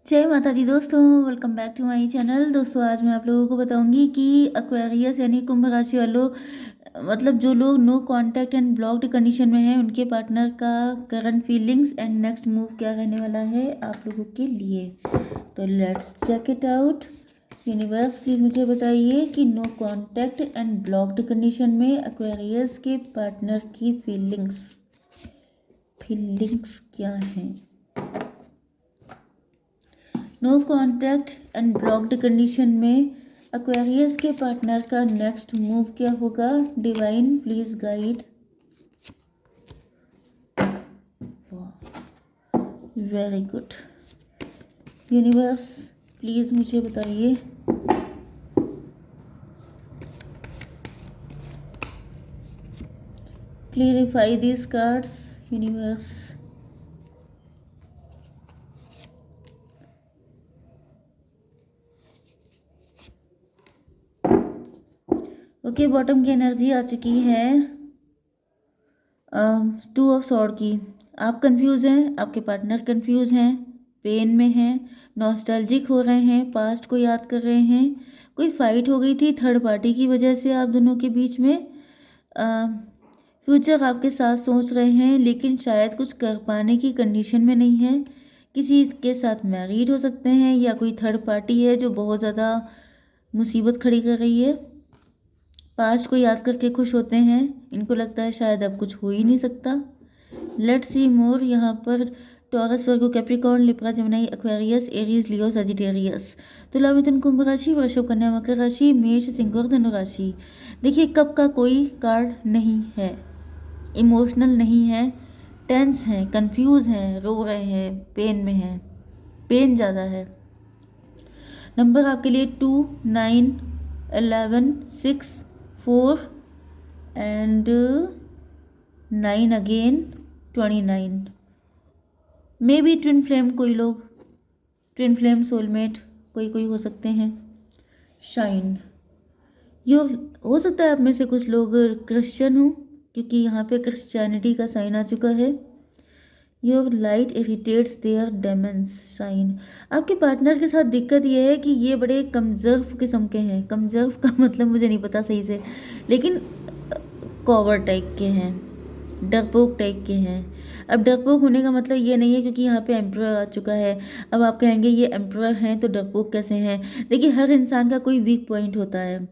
जय माता दी दोस्तों, welcome back to my channel. दोस्तों आज मैं आप लोगों को बताऊंगी कि एक्वेरियस यानी कुंभ राशि वालों मतलब जो लोग no contact and blocked condition में हैं उनके पार्टनर का current feelings and next move क्या रहने वाला है आप लोगों के लिए। तो let's check it out. Universe please मुझे बताइए कि no contact and blocked condition में एक्वेरियस के पार्टनर की फीलिंग्स क्या हैं। No contact and blocked condition में एक्वेरियस के पार्टनर का नेक्स्ट मूव क्या होगा। Divine please guide. Very good. Universe please मुझे बताइए clarify these cards. Universe okay, bottom की एनर्जी आ चुकी है। टू ऑफ सॉर्ड की। आप कंफ्यूज हैं, आपके पार्टनर कंफ्यूज हैं, पेन में हैं, नॉस्टैल्जिक हो रहे हैं, पास्ट को याद कर रहे हैं। कोई फाइट हो गई थी थर्ड पार्टी की वजह से आप दोनों के बीच में। फ्यूचर आपके साथ सोच रहे हैं लेकिन शायद कुछ कर पाने की कंडीशन में नहीं है। किसी के साथ मैरिड हो सकते हैं या कोई थर्ड पार्टी है जो बहुत ज़्यादा मुसीबत खड़ी कर रही है। पास्ट को याद करके खुश होते हैं, इनको लगता है शायद अब कुछ हो ही नहीं सकता। Let's see more. यहाँ पर Taurus, Virgo, Capricorn, Libra, Gemini, Aquarius, Aries, Leo, Sagittarius, Tula, Mithun, कुंभ राशि, वृषभ, कन्या, मकर राशि, मेष, सिंह और धनु राशि। देखिए कप का कोई कार्ड नहीं है, इमोशनल नहीं है, टेंस हैं, कंफ्यूज हैं, रो रहे हैं, पेन में हैं, पेन ज़्यादा है। नंबर आपके लिए 2, 9, 11, 6, 4 and 9 again, 29। May be twin flame, कोई लोग ट्विन फ्लेम सोलमेट कोई कोई हो सकते हैं। शाइन, ये हो सकता है आप में से कुछ लोग क्रिश्चियन हो क्योंकि यहाँ पे क्रिश्चियनिटी का साइन आ चुका है। Your light irritates their demons. Shine, आपके पार्टनर के साथ दिक्कत यह है कि ये बड़े कमजर्व किस्म के हैं। कमजर्व का मतलब मुझे नहीं पता सही से, लेकिन कॉवर टाइप के हैं, डरपोक टाइप के हैं। अब डरपोक होने का मतलब ये नहीं है क्योंकि यहाँ पे एम्प्रर आ चुका है। अब आप कहेंगे ये एम्प्रर हैं तो डरपोक कैसे हैं। देखिए हर इंसान का कोई वीक पॉइंट होता है।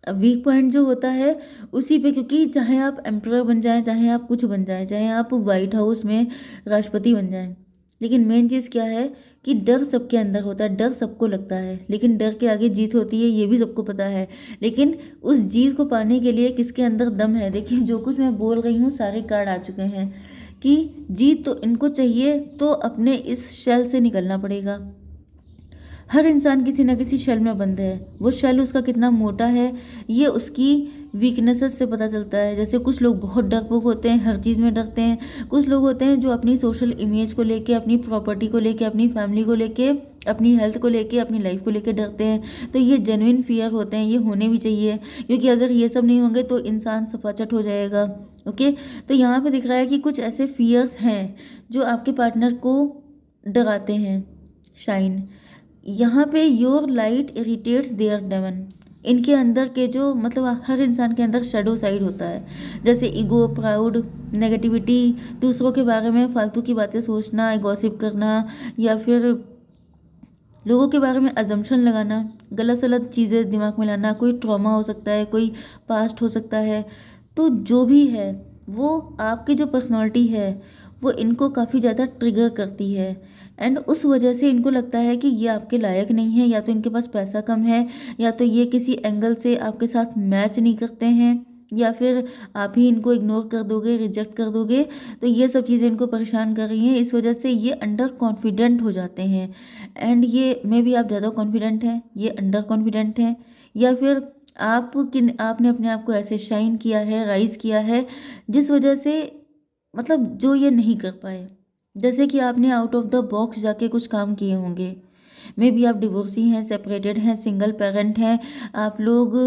अब वीक पॉइंट जो होता है उसी पे, क्योंकि चाहे आप एम्प्रर बन जाएं, चाहे आप कुछ बन जाएं, चाहे आप वाइट हाउस में राष्ट्रपति बन जाएं, लेकिन मेन चीज़ क्या है कि डर सबके अंदर होता है। डर सबको लगता है लेकिन डर के आगे जीत होती है, ये भी सबको पता है। लेकिन उस जीत को पाने के लिए किसके अंदर दम है। देखिए जो कुछ मैं बोल रही हूँ सारे कार्ड आ चुके हैं कि जीत तो इनको चाहिए, तो अपने इस शेल से निकलना पड़ेगा। हर इंसान किसी न किसी शेल में बंद है। वो शेल उसका कितना मोटा है ये उसकी वीकनेसेस से पता चलता है। जैसे कुछ लोग बहुत डरपोक होते हैं, हर चीज़ में डरते हैं। कुछ लोग होते हैं जो अपनी सोशल इमेज को लेके, अपनी प्रॉपर्टी को लेके, अपनी फैमिली को लेके, अपनी हेल्थ को लेके, अपनी लाइफ को लेके डरते हैं। तो ये जेन्युइन फियर होते हैं, ये होने भी चाहिए क्योंकि अगर ये सब नहीं होंगे तो इंसान सफाचट हो जाएगा। ओके, तो यहाँ पे दिख रहा है कि कुछ ऐसे फियर्स हैं जो आपके पार्टनर को डराते हैं। शाइन, यहाँ पे your light irritates their demon. इनके अंदर के जो मतलब हर इंसान के अंदर शेडो साइड होता है, जैसे ईगो, प्राउड, नेगेटिविटी, दूसरों के बारे में फालतू की बातें सोचना, गॉसिप करना, या फिर लोगों के बारे में अजम्पशन लगाना, गलत सलत चीज़ें दिमाग में लाना। कोई ट्रॉमा हो सकता है, कोई पास्ट हो सकता है। तो जो भी है वो आपकी जो पर्सनालिटी है वो इनको काफ़ी ज़्यादा ट्रिगर करती है एंड उस वजह से इनको लगता है कि ये आपके लायक नहीं है, या तो इनके पास पैसा कम है, या तो ये किसी एंगल से आपके साथ मैच नहीं करते हैं, या फिर आप ही इनको इग्नोर कर दोगे, रिजेक्ट कर दोगे। तो ये सब चीज़ें इनको परेशान कर रही हैं। इस वजह से ये अंडर कॉन्फिडेंट हो जाते हैं एंड ये मे भी आप ज़्यादा कॉन्फिडेंट हैं, ये अंडर कॉन्फिडेंट हैं, या फिर आपने अपने आप को ऐसे शाइन किया है, राइज किया है जिस वजह से मतलब जो ये नहीं कर पाए। जैसे कि आपने आउट ऑफ द बॉक्स जाके कुछ काम किए होंगे। मे बी आप डिवोर्सी हैं, सेपरेटेड हैं, सिंगल पेरेंट हैं, आप लोग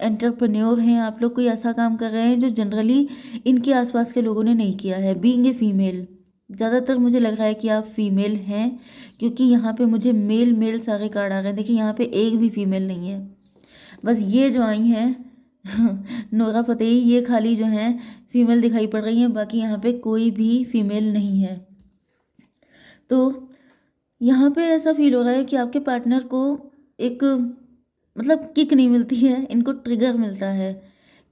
एंटरप्रेन्योर हैं, आप लोग कोई ऐसा काम कर रहे हैं जो जनरली इनके आसपास के लोगों ने नहीं किया है। बीइंग ए फीमेल, ज़्यादातर मुझे लग रहा है कि आप फीमेल हैं, क्योंकि यहाँ पे मुझे मेल मेल सारे कार्ड आ रहे हैं। देखिए यहाँ पे एक भी फीमेल नहीं है, बस ये जो आई हैं नोरा फतेही, ये खाली जो हैं फीमेल दिखाई पड़ रही हैं, बाकी यहाँ पे कोई भी फीमेल नहीं है। तो यहाँ पे ऐसा फील हो रहा है कि आपके पार्टनर को एक मतलब किक नहीं मिलती है, इनको ट्रिगर मिलता है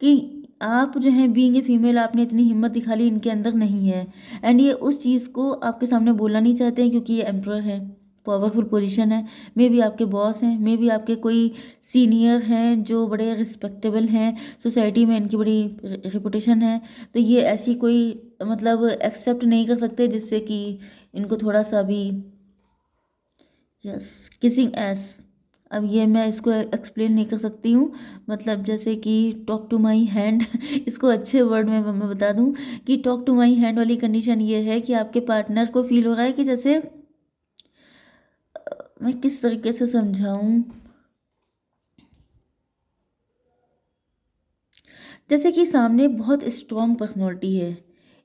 कि आप जो है बीइंग ए फीमेल आपने इतनी हिम्मत दिखा ली, इनके अंदर नहीं है। एंड ये उस चीज़ को आपके सामने बोलना नहीं चाहते हैं, क्योंकि ये एम्परर है, पावरफुल पोजीशन है। मे बी आपके बॉस हैं, मे बी आपके कोई सीनियर हैं जो बड़े रिस्पेक्टेबल हैं, सोसाइटी में इनकी बड़ी रिपुटेशन है। तो ये ऐसी कोई मतलब एक्सेप्ट नहीं कर सकते जिससे कि इनको थोड़ा सा भी यस किसिंग एस। अब ये मैं इसको एक्सप्लेन नहीं कर सकती हूँ, मतलब जैसे कि टॉक टू माई हैंड इसको अच्छे वर्ड में मैं बता दूँ कि टॉक टू माई हैंड वाली कंडीशन ये है कि आपके पार्टनर को फील हो रहा है कि जैसे मैं किस तरीके से समझाऊँ, जैसे कि सामने बहुत स्ट्रॉन्ग पर्सनैलिटी है।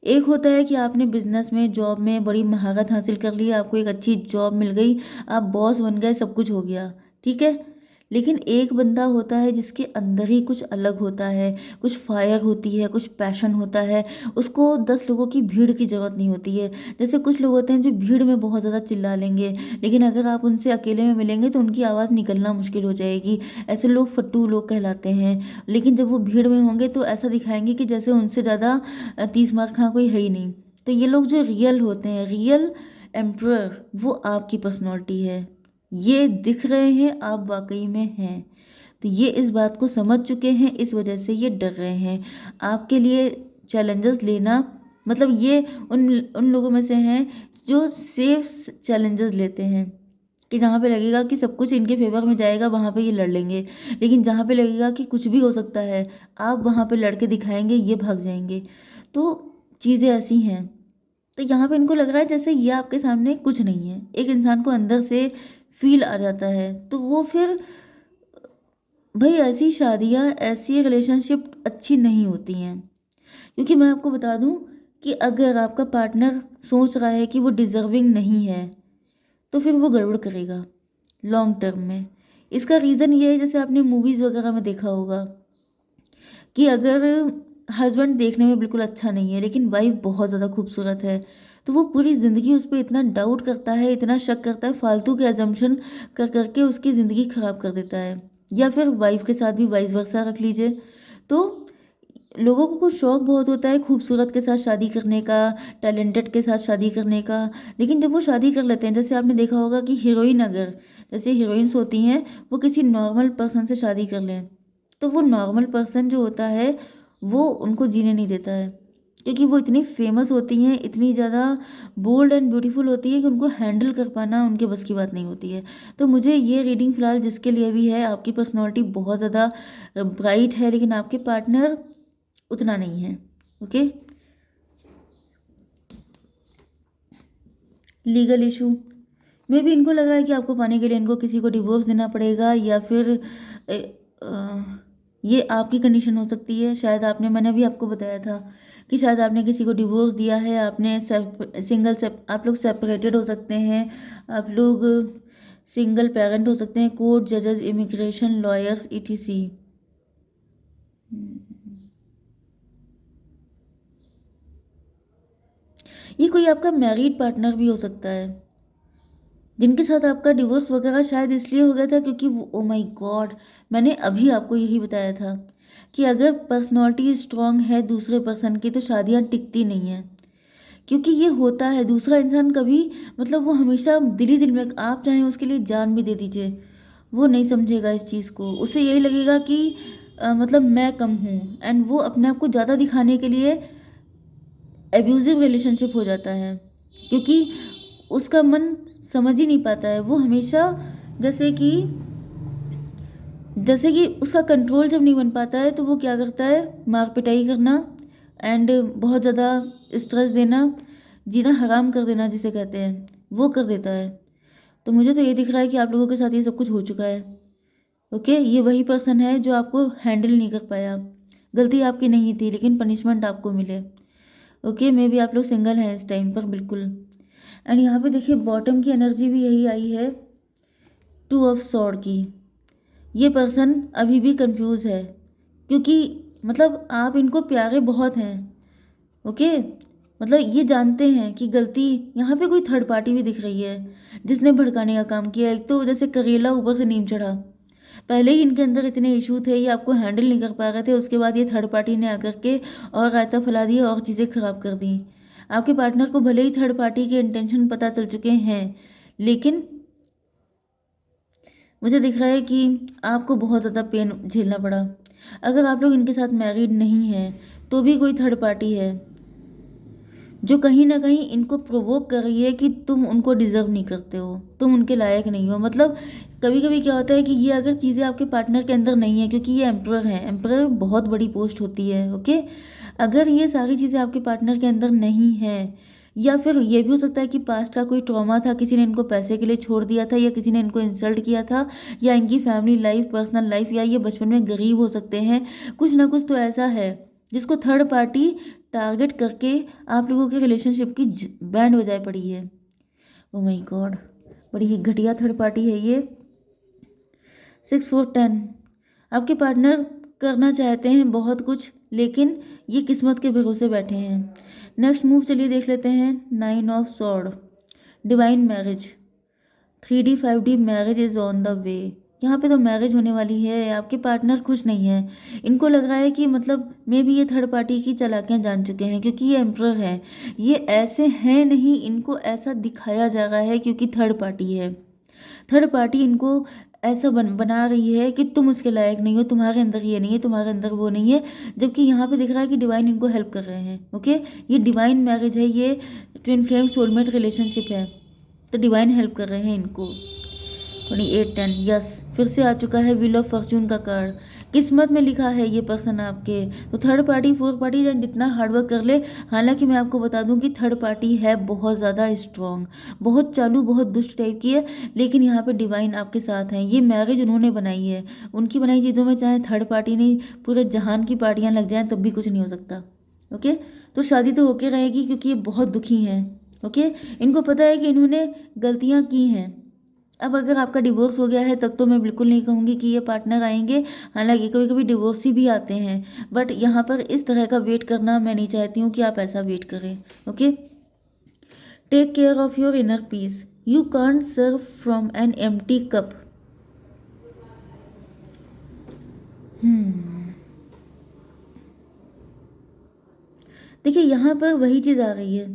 एक होता है कि आपने बिजनेस में जॉब में बड़ी महारत हासिल कर ली, आपको एक अच्छी जॉब मिल गई, आप बॉस बन गए, सब कुछ हो गया, ठीक है। लेकिन एक बंदा होता है जिसके अंदर ही कुछ अलग होता है, कुछ फायर होती है, कुछ पैशन होता है, उसको 10 लोगों की भीड़ की ज़रूरत नहीं होती है। जैसे कुछ लोग होते हैं जो भीड़ में बहुत ज़्यादा चिल्ला लेंगे, लेकिन अगर आप उनसे अकेले में मिलेंगे तो उनकी आवाज़ निकलना मुश्किल हो जाएगी। ऐसे लोग फट्टू लोग कहलाते हैं। लेकिन जब वो भीड़ में होंगे तो ऐसा दिखाएंगे कि जैसे उनसे ज़्यादा 30 मार खा कोई है ही नहीं। तो ये लोग जो रियल होते हैं, रियल एम्प्रर, वो आपकी पर्सनैलिटी है। ये दिख रहे हैं आप वाकई में हैं, तो ये इस बात को समझ चुके हैं, इस वजह से ये डर रहे हैं आपके लिए चैलेंजेस लेना। मतलब ये उन उन लोगों में से हैं जो सेफ चैलेंजेस लेते हैं, कि जहाँ पे लगेगा कि सब कुछ इनके फेवर में जाएगा वहाँ पे ये लड़ लेंगे, लेकिन जहाँ पे लगेगा कि कुछ भी हो सकता है आप वहाँ पे लड़के दिखाएंगे, ये भाग जाएंगे। तो चीज़ें ऐसी हैं। तो यहाँ पे इनको लग रहा है जैसे ये आपके सामने कुछ नहीं है, एक इंसान को अंदर से फील आ जाता है। तो वो फिर भाई ऐसी शादियाँ, ऐसी रिलेशनशिप अच्छी नहीं होती हैं, क्योंकि मैं आपको बता दूं कि अगर आपका पार्टनर सोच रहा है कि वो डिज़र्विंग नहीं है तो फिर वो गड़बड़ करेगा लॉन्ग टर्म में। इसका रीज़न ये है, जैसे आपने मूवीज़ वगैरह में देखा होगा कि अगर हस्बैंड देखने में बिल्कुल अच्छा नहीं है लेकिन वाइफ बहुत ज़्यादा खूबसूरत है, तो वो पूरी ज़िंदगी उस पर इतना डाउट करता है, इतना शक करता है, फालतू के एजम्पशन कर करके उसकी ज़िंदगी ख़राब कर देता है। या फिर वाइफ के साथ भी वाइस वर्सा रख लीजिए। तो लोगों को कुछ शौक बहुत होता है खूबसूरत के साथ शादी करने का, टैलेंटेड के साथ शादी करने का, लेकिन जब वो शादी कर लेते हैं, जैसे आपने देखा होगा कि हीरोइन अगर जैसे हीरोइंस होती हैं वो किसी नॉर्मल पर्सन से शादी कर लें, तो वो नॉर्मल पर्सन जो होता है वो उनको जीने नहीं देता है, क्योंकि वो इतनी फेमस होती हैं, इतनी ज़्यादा बोल्ड एंड ब्यूटीफुल होती है कि उनको हैंडल कर पाना उनके बस की बात नहीं होती है। तो मुझे ये रीडिंग फ़िलहाल जिसके लिए भी है, आपकी पर्सनैलिटी बहुत ज़्यादा ब्राइट है लेकिन आपके पार्टनर उतना नहीं है। ओके, लीगल इशू में भी इनको लग रहा है कि आपको पाने के लिए इनको किसी को डिवोर्स देना पड़ेगा, या फिर ए, अ, ये आपकी कंडीशन हो सकती है। शायद आपने, मैंने भी आपको बताया था कि शायद आपने किसी को डिवोर्स दिया है, आपने आप लोग सेपरेटेड हो सकते हैं, आप लोग सिंगल पेरेंट हो सकते हैं, कोर्ट जजेस, इमिग्रेशन लॉयर्स, ईटीसी। ये कोई आपका मैरिड पार्टनर भी हो सकता है जिनके साथ आपका डिवोर्स वगैरह शायद इसलिए हो गया था क्योंकि वो, ओ माय गॉड, मैंने अभी आपको यही बताया था कि अगर पर्सनालिटी स्ट्रांग है दूसरे पर्सन की तो शादियां टिकती नहीं हैं। क्योंकि ये होता है, दूसरा इंसान कभी मतलब वो हमेशा दिल ही दिल में, आप चाहें उसके लिए जान भी दे दीजिए, वो नहीं समझेगा इस चीज़ को। उसे यही लगेगा कि मतलब मैं कम हूँ, एंड वो अपने आप को ज़्यादा दिखाने के लिए एब्यूजिव रिलेशनशिप हो जाता है, क्योंकि उसका मन समझ ही नहीं पाता है। वो हमेशा जैसे कि उसका कंट्रोल जब नहीं बन पाता है तो वो क्या करता है, मार पिटाई करना एंड बहुत ज़्यादा स्ट्रेस देना, जीना हराम कर देना जिसे कहते हैं, वो कर देता है। तो मुझे तो ये दिख रहा है कि आप लोगों के साथ ये सब कुछ हो चुका है। ओके, ये वही पर्सन है जो आपको हैंडल नहीं कर पाया, गलती आपकी नहीं थी लेकिन पनिशमेंट आपको मिले। ओके, मे बी आप लोग सिंगल हैं इस टाइम पर, बिल्कुल। एंड यहाँ पे देखिए बॉटम की एनर्जी भी यही आई है, 2 ऑफ स्वॉर्ड की। ये पर्सन अभी भी कंफ्यूज है, क्योंकि मतलब आप इनको प्यारे बहुत हैं, ओके। मतलब ये जानते हैं कि गलती, यहाँ पे कोई थर्ड पार्टी भी दिख रही है जिसने भड़काने का काम किया। एक तो जैसे करेला ऊपर से नीम चढ़ा, पहले ही इनके अंदर इतने इशू थे, ये आपको हैंडल नहीं कर पा रहे थे, उसके बाद ये थर्ड पार्टी ने आकर के और रायता फैला दिया और चीज़ें खराब कर दी। आपके पार्टनर को भले ही थर्ड पार्टी के इंटेंशन पता चल चुके हैं, लेकिन मुझे दिख रहा है कि आपको बहुत ज़्यादा पेन झेलना पड़ा। अगर आप लोग इनके साथ मैरिड नहीं हैं तो भी कोई थर्ड पार्टी है जो कहीं ना कहीं इनको प्रोवोक कर रही है कि तुम उनको डिज़र्व नहीं करते हो, तुम उनके लायक नहीं हो। मतलब कभी कभी क्या होता है कि ये अगर चीज़ें आपके पार्टनर के अंदर नहीं है, क्योंकि ये एम्परर है, एम्परर बहुत बड़ी पोस्ट होती है, ओके। अगर ये सारी चीज़ें आपके पार्टनर के अंदर नहीं है, या फिर ये भी हो सकता है कि पास्ट का कोई ट्रॉमा था, किसी ने इनको पैसे के लिए छोड़ दिया था, या किसी ने इनको इंसल्ट किया था, या इनकी फैमिली लाइफ, पर्सनल लाइफ, या ये बचपन में गरीब हो सकते हैं। कुछ ना कुछ तो ऐसा है जिसको थर्ड पार्टी टारगेट करके आप लोगों के रिलेशनशिप की बैंड बजाय पड़ी है। ओ माय गॉड, बड़ी ही घटिया थर्ड पार्टी है ये। 6 4 10। आपके पार्टनर करना चाहते हैं बहुत कुछ, लेकिन ये किस्मत के भरोसे बैठे हैं। नेक्स्ट मूव चलिए देख लेते हैं, 9 of sword, divine marriage, 3D 5D marriage is on the way. यहाँ पे तो मैरिज होने वाली है। आपके पार्टनर खुश नहीं है, इनको लग रहा है कि मतलब मे भी ये थर्ड पार्टी की चालाकियाँ जान चुके हैं, क्योंकि ये एम्परर है। ये ऐसे हैं नहीं, इनको ऐसा दिखाया जा रहा है क्योंकि थर्ड पार्टी है। थर्ड पार्टी इनको ऐसा बना रही है कि तुम उसके लायक नहीं हो, तुम्हारे अंदर ये नहीं है, तुम्हारे अंदर वो नहीं है। जबकि यहाँ पे दिख रहा है कि डिवाइन इनको हेल्प कर रहे हैं, ओके। ये डिवाइन मैरिज है, ये ट्विन फ्लेम सोलमेट रिलेशनशिप है, तो डिवाइन हेल्प कर रहे हैं इनको। 28 10, यस, फिर से आ चुका है व्हील ऑफ फॉर्चून का कार्ड। किस्मत में लिखा है ये पर्सन आपके। तो थर्ड पार्टी, फोर्थ पार्टी चाहे जितना हार्डवर्क कर ले, हालांकि मैं आपको बता दूं कि थर्ड पार्टी है बहुत ज़्यादा स्ट्रॉन्ग, बहुत चालू, बहुत दुष्ट टाइप की है, लेकिन यहाँ पे डिवाइन आपके साथ हैं। ये मैरिज उन्होंने बनाई है, उनकी बनाई चीज़ों में चाहे थर्ड पार्टी नहीं पूरे जहान की पार्टियाँ लग जाएँ तब भी कुछ नहीं हो सकता, ओके। तो शादी तो होके रहेगी, क्योंकि ये बहुत दुखी हैं, ओके। इनको पता है कि इन्होंने गलतियाँ की हैं। अब अगर आपका डिवोर्स हो गया है तब तो मैं बिल्कुल नहीं कहूँगी कि ये पार्टनर आएंगे, हालांकि कभी कभी डिवोर्स ही भी आते हैं, बट यहाँ पर इस तरह का वेट करना मैं नहीं चाहती हूँ कि आप ऐसा वेट करें, okay. Take care of your inner peace, you can't serve from an empty cup. देखिए यहाँ पर वही चीज़ आ रही है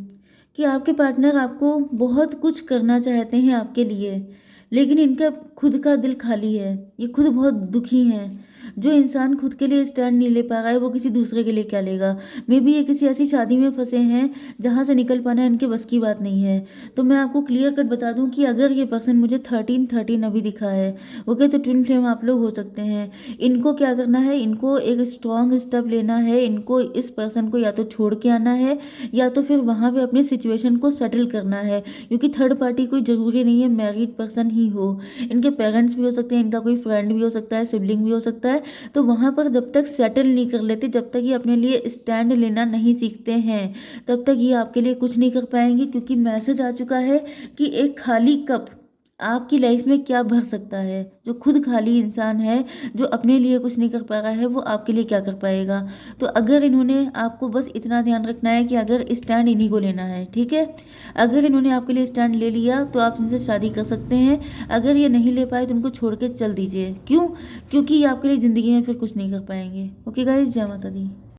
कि आपके पार्टनर आपको बहुत कुछ करना चाहते हैं आपके लिए, लेकिन इनका खुद का दिल खाली है, ये खुद बहुत दुखी हैं। जो इंसान खुद के लिए स्टैंड नहीं ले पा रहा है वो किसी दूसरे के लिए क्या लेगा। मे बी ये किसी ऐसी शादी में फंसे हैं जहाँ से निकल पाना इनके बस की बात नहीं है। तो मैं आपको क्लियर कट बता दूं कि अगर ये पर्सन मुझे 13 अभी दिखा है, ओके, तो ट्विन फ्लेम आप लोग हो सकते हैं। इनको क्या करना है, इनको एक स्ट्रॉन्ग स्टेप लेना है, इनको इस पर्सन को या तो छोड़ के आना है या तो फिर वहाँ पे अपनी सिचुएशन को सेटल करना है, क्योंकि थर्ड पार्टी कोई ज़रूरी नहीं है मैरिड पर्सन ही हो, इनके पेरेंट्स भी हो सकते हैं, इनका कोई फ्रेंड भी हो सकता है, सिबलिंग भी हो सकता है। तो वहाँ पर जब तक सेटल नहीं कर लेते, जब तक ये अपने लिए स्टैंड लेना नहीं सीखते हैं, तब तक ये आपके लिए कुछ नहीं कर पाएंगे, क्योंकि मैसेज आ चुका है कि एक खाली कप आपकी लाइफ में क्या भर सकता है। जो खुद खाली इंसान है, जो अपने लिए कुछ नहीं कर पा रहा है, वो आपके लिए क्या कर पाएगा। तो अगर इन्होंने आपको बस इतना ध्यान रखना है कि अगर स्टैंड इन्हीं को लेना है, ठीक है, अगर इन्होंने आपके लिए स्टैंड ले लिया तो आप इनसे शादी कर सकते हैं। अगर ये नहीं ले पाए तो उनको छोड़ के चल दीजिए। क्यों? क्योंकि ये आपके लिए ज़िंदगी में फिर कुछ नहीं कर पाएंगे। ओके गाइस, जय माता दी।